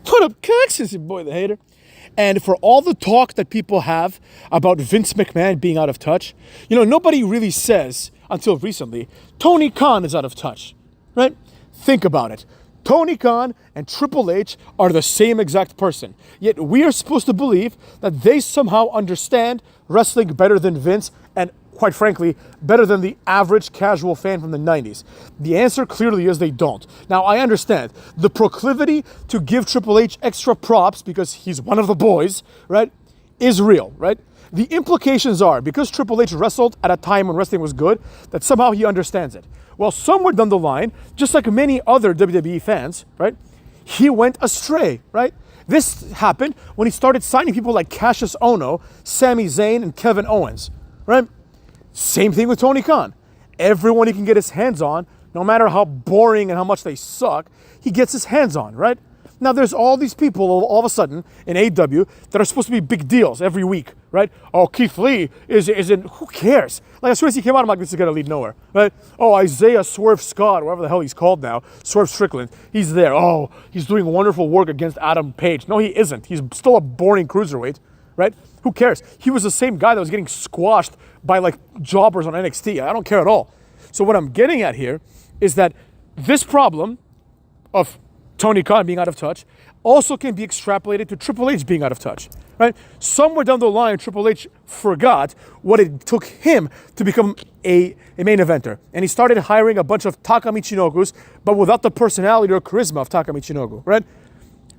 What up, Cox? It's your boy, the hater. And for all the talk that people have about Vince McMahon being out of touch, nobody really says, until recently, Tony Khan is out of touch, right? Think about it. Tony Khan and Triple H are the same exact person. Yet we are supposed to believe that they somehow understand wrestling better than Vince and, quite frankly, better than the average casual fan from the 90s. The answer clearly is they don't. Now, I understand the proclivity to give Triple H extra props because he's one of the boys, right, is real, right? The implications are, because Triple H wrestled at a time when wrestling was good, that somehow he understands it. Well, somewhere down the line, just like many other WWE fans, right, he went astray, right? This happened when he started signing people like Cassius Ohno, Sami Zayn, and Kevin Owens, right? Same thing with Tony Khan. Everyone he can get his hands on, no matter how boring and how much they suck, he gets his hands on, right? Now, there's all these people all of a sudden in AEW that are supposed to be big deals every week, right? Oh, Keith Lee isn't, who cares? Like, as soon as he came out, I'm like, this is going to lead nowhere, right? Oh, Isaiah Swerve Scott, whatever the hell he's called now, Swerve Strickland, he's there. Oh, he's doing wonderful work against Adam Page. No, he isn't. He's still a boring cruiserweight, right? Who cares? He was the same guy that was getting squashed by, like, jobbers on NXT. I don't care at all. So what I'm getting at here is that this problem of Tony Khan being out of touch also can be extrapolated to Triple H being out of touch, right? Somewhere down the line, Triple H forgot what it took him to become a main eventer. And he started hiring a bunch of Taka Michinokus, but without the personality or charisma of Taka Michinoku, right?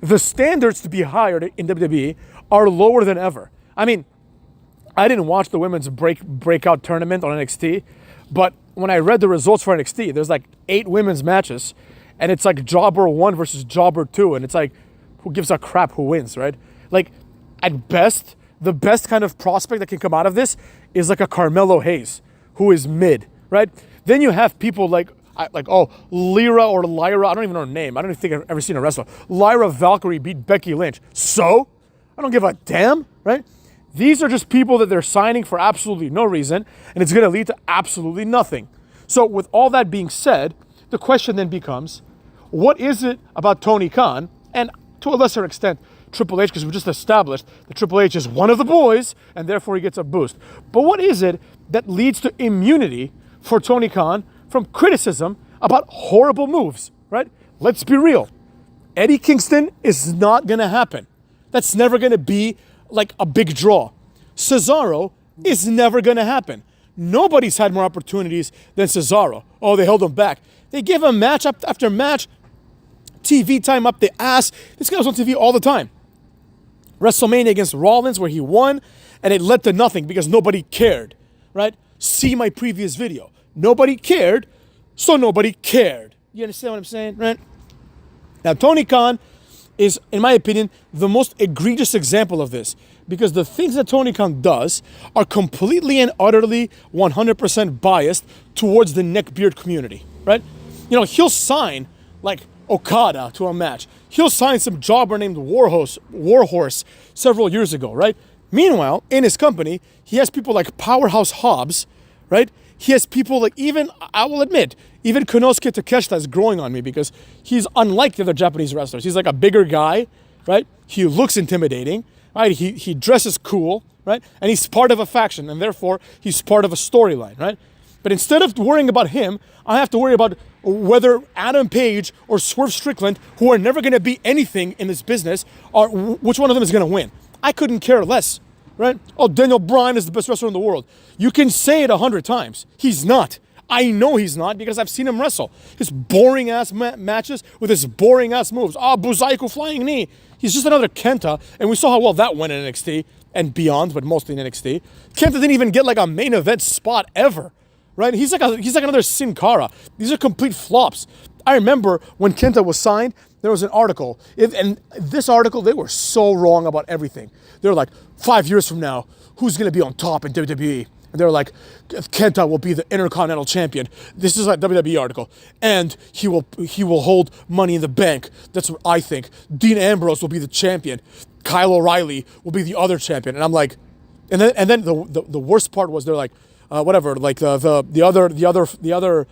The standards to be hired in WWE are lower than ever. I mean, I didn't watch the women's breakout tournament on NXT, but when I read the results for NXT, there's like 8 women's matches, and it's like Jobber 1 versus Jobber 2, and it's like, who gives a crap who wins, right? Like, at best, the best kind of prospect that can come out of this is like a Carmelo Hayes, who is mid, right? Then you have people like Lyra or Lyra, I don't even know her name. I don't even think I've ever seen a wrestler. Lyra Valkyrie beat Becky Lynch. So? I don't give a damn, right? These are just people that they're signing for absolutely no reason, and it's going to lead to absolutely nothing. So with all that being said, the question then becomes, what is it about Tony Khan, and to a lesser extent, Triple H, because we just established that Triple H is one of the boys, and therefore he gets a boost. But what is it that leads to immunity for Tony Khan from criticism about horrible moves, right? Let's be real. Eddie Kingston is not going to happen. That's never going to be like a big draw. Cesaro is never going to happen. Nobody's had more opportunities than Cesaro. Oh, they held him back. They give him match after match, TV time up the ass. This guy was on TV all the time. WrestleMania against Rollins where he won, and it led to nothing because nobody cared, right? See my previous video. Nobody cared, so nobody cared. You understand what I'm saying, right? Now, Tony Khan is, in my opinion, the most egregious example of this, because the things that Tony Khan does are completely and utterly 100% biased towards the neckbeard community, right? He'll sign, like, Okada to a match. He'll sign some jobber named Warhorse several years ago, right? Meanwhile, in his company, he has people like Powerhouse Hobbs, right? He has people like, even, I will admit, even Konosuke Takeshita is growing on me because he's unlike the other Japanese wrestlers. He's like a bigger guy, right? He looks intimidating, right? He dresses cool, right? And he's part of a faction, and therefore he's part of a storyline, right? But instead of worrying about him, I have to worry about whether Adam Page or Swerve Strickland, who are never going to be anything in this business, which one of them is going to win. I couldn't care less, right? Oh, Daniel Bryan is the best wrestler in the world. You can say it 100 times. He's not. I know he's not because I've seen him wrestle. His boring-ass matches with his boring-ass moves. Buzaiku flying knee. He's just another Kenta, and we saw how well that went in NXT and beyond, but mostly in NXT. Kenta didn't even get like a main event spot ever. Right? He's like another Sin Cara. These are complete flops. I remember when Kenta was signed, there was an article. And this article, they were so wrong about everything. They were like, 5 years from now, who's going to be on top in WWE? And they were like, Kenta will be the Intercontinental Champion. This is like a WWE article. And he will hold Money in the Bank. That's what I think. Dean Ambrose will be the champion. Kyle O'Reilly will be the other champion. And I'm like, and then the worst part was they're like, whatever, like the other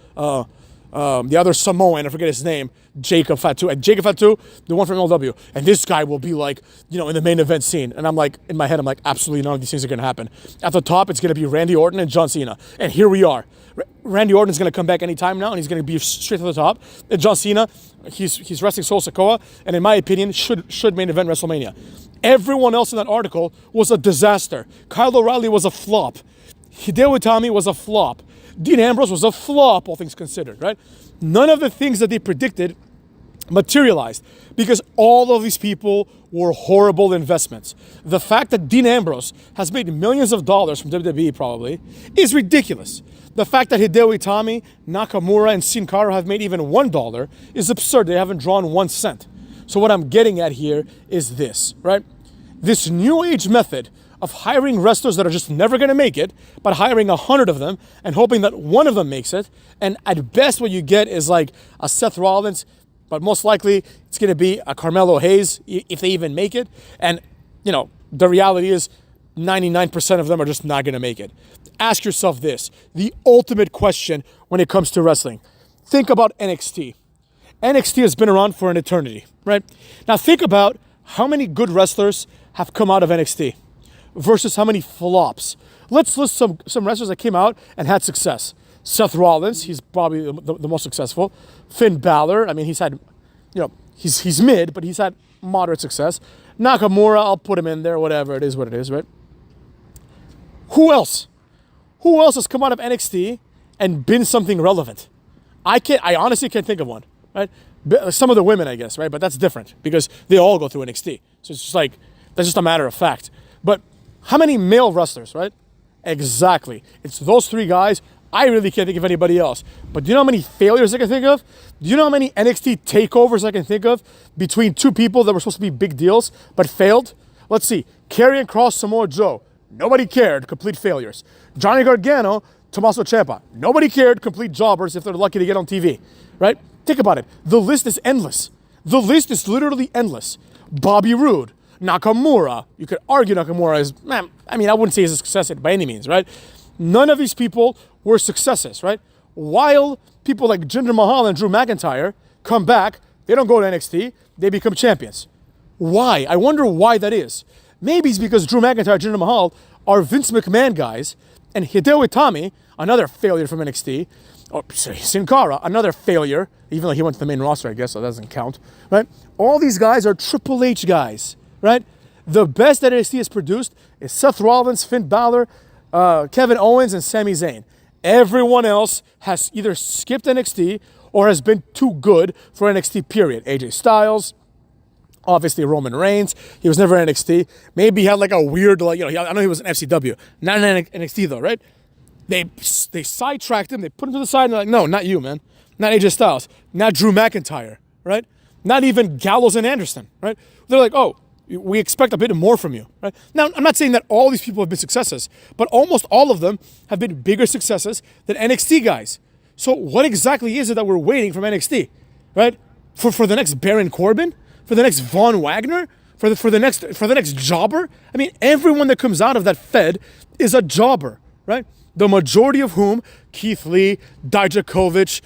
the other Samoan, I forget his name, Jacob Fatu, the one from MLW, and this guy will be like, in the main event scene. And I'm like, in my head, I'm like, absolutely none of these things are going to happen. At the top, it's going to be Randy Orton and John Cena. And here we are. Randy Orton's going to come back anytime now, and he's going to be straight to the top. And John Cena, he's wrestling Solo Sikoa, and in my opinion, should main event WrestleMania. Everyone else in that article was a disaster. Kyle O'Reilly was a flop. Hideo Itami was a flop. Dean Ambrose was a flop, all things considered, right? None of the things that they predicted materialized because all of these people were horrible investments. The fact that Dean Ambrose has made millions of dollars from WWE probably is ridiculous. The fact that Hideo Itami, Nakamura, and Sin Cara have made even $1 is absurd. They haven't drawn 1 cent. So what I'm getting at here is this, right? This new age method of hiring wrestlers that are just never going to make it, but hiring 100 of them and hoping that one of them makes it. And at best what you get is like a Seth Rollins, but most likely it's going to be a Carmelo Hayes if they even make it. And, the reality is 99% of them are just not going to make it. Ask yourself this, the ultimate question when it comes to wrestling. Think about NXT. NXT has been around for an eternity, right? Now think about how many good wrestlers have come out of NXT versus how many flops. Let's list some wrestlers that came out and had success. Seth Rollins, he's probably the most successful. Finn Balor, he's had, he's mid, but he's had moderate success. Nakamura, I'll put him in there, whatever, it is what it is, right? Who else? Who else has come out of NXT and been something relevant? I honestly can't think of one, right? Some of the women, I guess, right? But that's different because they all go through NXT. So it's just like, that's just a matter of fact. But how many male wrestlers, right? Exactly. It's those 3 guys. I really can't think of anybody else. But do you know how many failures I can think of? Do you know how many NXT takeovers I can think of between 2 people that were supposed to be big deals but failed? Let's see. Karrion Kross, Samoa Joe. Nobody cared. Complete failures. Johnny Gargano, Tommaso Ciampa. Nobody cared. Complete jobbers if they're lucky to get on TV, right? Think about it. The list is endless. The list is literally endless. Bobby Roode. Nakamura, you could argue Nakamura is, I wouldn't say he's a success by any means, right? None of these people were successes, right? While people like Jinder Mahal and Drew McIntyre come back, they don't go to NXT, they become champions. Why? I wonder why that is. Maybe it's because Drew McIntyre and Jinder Mahal are Vince McMahon guys, and Hideo Itami, another failure from NXT, or Sin Cara, another failure, even though he went to the main roster, I guess, so that doesn't count, right? All these guys are Triple H guys. Right? The best that NXT has produced is Seth Rollins, Finn Balor, Kevin Owens, and Sami Zayn. Everyone else has either skipped NXT or has been too good for NXT, period. AJ Styles, obviously Roman Reigns. He was never in NXT. Maybe he had like a weird, I know he was in FCW. Not in NXT though, right? They sidetracked him. They put him to the side and they're like, no, not you, man. Not AJ Styles. Not Drew McIntyre, right? Not even Gallows and Anderson, right? They're like, oh, we expect a bit more from you, right? Now, I'm not saying that all these people have been successes, but almost all of them have been bigger successes than NXT guys. So what exactly is it that we're waiting from NXT, right? For the next Baron Corbin? For the next Von Wagner? For the next jobber? Everyone that comes out of that Fed is a jobber, right? The majority of whom, Keith Lee, Dijakovic,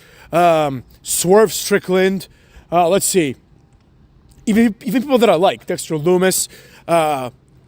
Swerve Strickland, let's see, even people that I like, Dexter Lumis,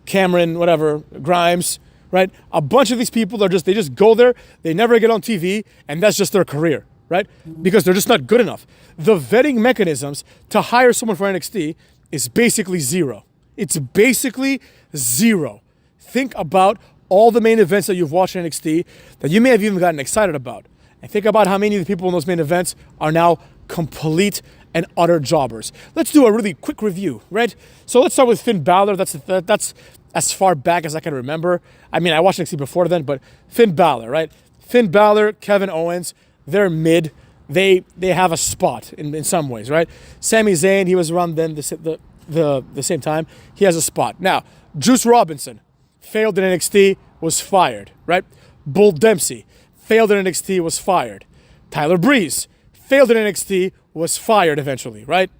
Cameron, whatever, Grimes, right? A bunch of these people they just go there, they never get on TV, and that's just their career, right? Because they're just not good enough. The vetting mechanisms to hire someone for NXT is basically zero. It's basically zero. Think about all the main events that you've watched in NXT that you may have even gotten excited about. And think about how many of the people in those main events are now complete and utter jobbers. Let's do a really quick review, right? So let's start with Finn Balor. That's as far back as I can remember. I watched NXT before then, but Finn Balor, right? Finn Balor, Kevin Owens, they're mid. They have a spot in some ways, right? Sami Zayn, he was around then the same time. He has a spot. Now, Juice Robinson failed in NXT, was fired, right? Bull Dempsey failed in NXT, was fired. Tyler Breeze failed in NXT, was fired eventually, right?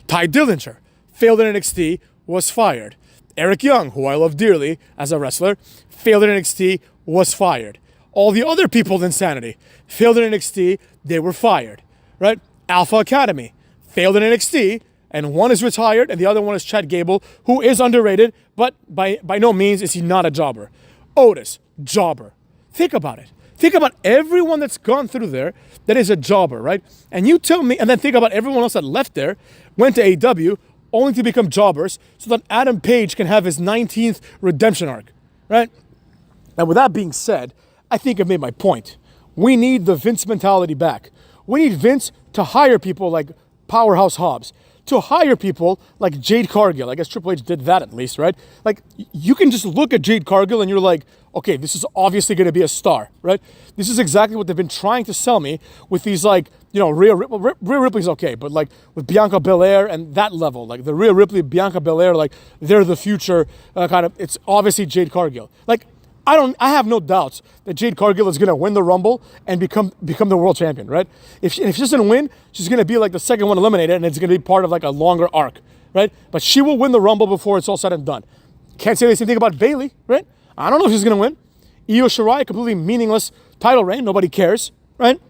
Ty Dillinger failed in NXT, was fired. Eric Young, who I love dearly as a wrestler, failed in NXT, was fired. All the other people in Insanity failed in NXT, they were fired. right? Alpha Academy failed in NXT, and one is retired, and the other one is Chad Gable, who is underrated, but by no means is he not a jobber. Otis, jobber. Think about it. Think about everyone that's gone through there that is a jobber, right? And you tell me, and then think about everyone else that left there, went to AEW, only to become jobbers, so that Adam Page can have his 19th redemption arc, right? And with that being said, I think I've made my point. We need the Vince mentality back. We need Vince to hire people like Powerhouse Hobbs, to hire people like Jade Cargill. I guess Triple H did that at least, right? Like, you can just look at Jade Cargill and you're like, okay, this is obviously going to be a star, right? This is exactly what they've been trying to sell me with these, like, you know, Rhea Ripley's okay, but like with Bianca Belair and that level, like the Rhea Ripley, Bianca Belair, like they're the future kind of, it's obviously Jade Cargill. Like, I have no doubts that Jade Cargill is going to win the Rumble and become the world champion, right? If she doesn't win, she's going to be like the second one eliminated, and it's going to be part of like a longer arc, right? But she will win the Rumble before it's all said and done. Can't say the same thing about Bayley, right? I don't know if she's going to win. Io Shirai, completely meaningless title reign. Nobody cares, right?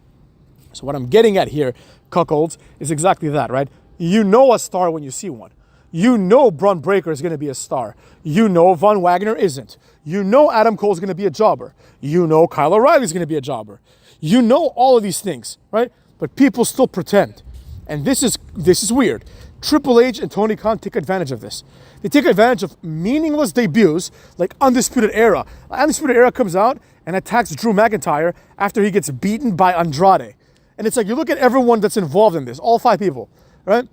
So what I'm getting at here, cuckolds, is exactly that, right? You know a star when you see one. You know Braun Breaker is going to be a star. You know Von Wagner isn't. You know Adam Cole is going to be a jobber. You know Kyle O'Reilly is going to be a jobber. You know all of these things, right? But people still pretend. And this is weird. Triple H and Tony Khan take advantage of this. They take advantage of meaningless debuts like Undisputed Era. Undisputed Era comes out and attacks Drew McIntyre after he gets beaten by Andrade. And it's like, you look at everyone that's involved in this, all 5 people, right?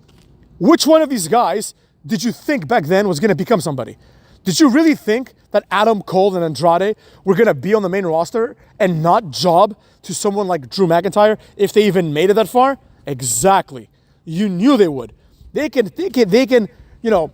Which one of these guys did you think back then was going to become somebody? Did you really think that Adam Cole and Andrade were going to be on the main roster and not job to someone like Drew McIntyre if they even made it that far? Exactly. You knew they would. They can, you know,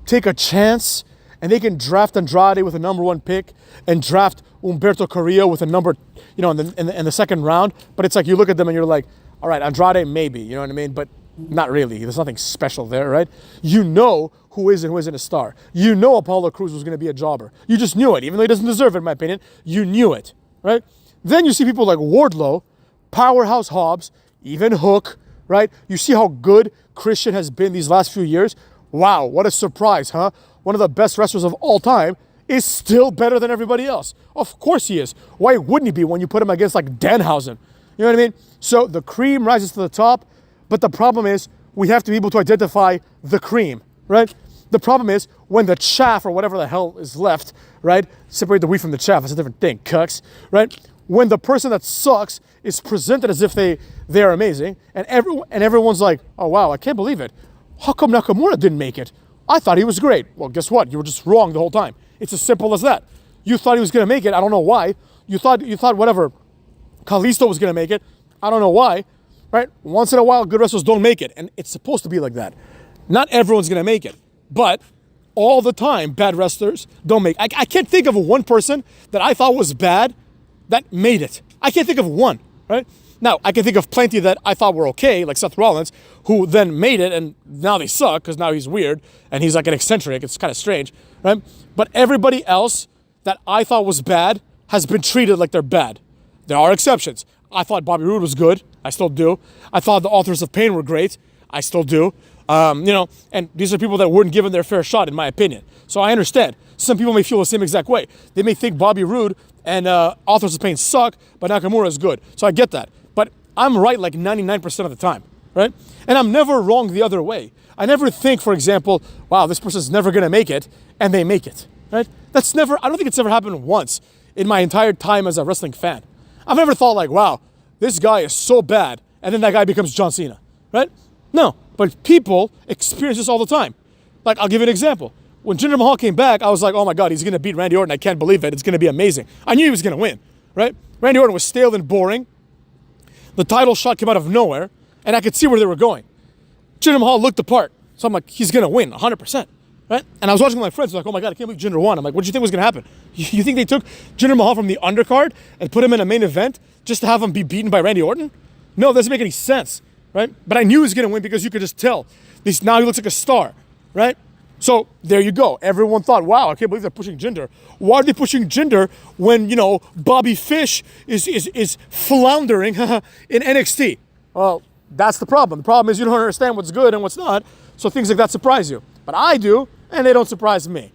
take a chance, and they can draft Andrade with a number 1 pick and draft Humberto Carrillo with a number, you know, in the second round. But it's like, you look at them and you're like, all right, Andrade maybe, you know what I mean? But not really. There's nothing special there, right? You know who is and who isn't a star. You know Apollo Crews was going to be a jobber. You just knew it, even though he doesn't deserve it, in my opinion. You knew it, right? Then you see people like Wardlow, Powerhouse Hobbs, even Hook, right? You see how good Christian has been these last few years. Wow, what a surprise, huh? One of the best wrestlers of all time is still better than everybody else. Of course he is. Why wouldn't he be when you put him against like Danhausen? You know what I mean? So the cream rises to the top, but the problem is we have to be able to identify the cream, right? The problem is when the chaff or whatever the hell is left, right? Separate the wheat from the chaff. That's a different thing, cucks, right? When the person that sucks is presented as if they're amazing, and everyone's like, oh wow, I can't believe it. How come Nakamura didn't make it? I thought he was great. Well, guess what? You were just wrong the whole time. It's as simple as that. You thought he was going to make it. I don't know why. You thought whatever, Kalisto was going to make it. I don't know why, right? Once in a while, good wrestlers don't make it, and it's supposed to be like that. Not everyone's going to make it, but all the time, bad wrestlers don't make it. I can't think of one person that I thought was bad that made it. I can't think of one, right? Now, I can think of plenty that I thought were okay, like Seth Rollins, who then made it, and now they suck because now he's weird, and he's like an eccentric. It's kind of strange, right? But everybody else that I thought was bad has been treated like they're bad. There are exceptions. I thought Bobby Roode was good. I still do. I thought the Authors of Pain were great. I still do. And these are people that weren't given their fair shot, in my opinion. So I understand. Some people may feel the same exact way. They may think Bobby Roode and Authors of Pain suck, but Nakamura is good. So I get that. But I'm right like 99% of the time, right? And I'm never wrong the other way. I never think, for example, wow, this person's never going to make it, and they make it, right? I don't think it's ever happened once in my entire time as a wrestling fan. I've never thought like, wow, this guy is so bad, and then that guy becomes John Cena, right? No, but people experience this all the time. Like, I'll give you an example. When Jinder Mahal came back, I was like, oh my God, he's going to beat Randy Orton. I can't believe it. It's going to be amazing. I knew he was going to win, right? Randy Orton was stale and boring. The title shot came out of nowhere, and I could see where they were going. Jinder Mahal looked the part. So I'm like, he's going to win 100%, right? And I was watching with my friends, like, oh my God, I can't believe Jinder won. I'm like, what did you think was going to happen? You think they took Jinder Mahal from the undercard and put him in a main event just to have him be beaten by Randy Orton? No, it doesn't make any sense, right? But I knew he was going to win because you could just tell. Now he looks like a star, right? So there you go. Everyone thought, wow, I can't believe they're pushing Jinder. Why are they pushing Jinder when, Bobby Fish is floundering in NXT? Well, That's the problem. The problem is you don't understand what's good and what's not, so things like that surprise you. But I do, and they don't surprise me.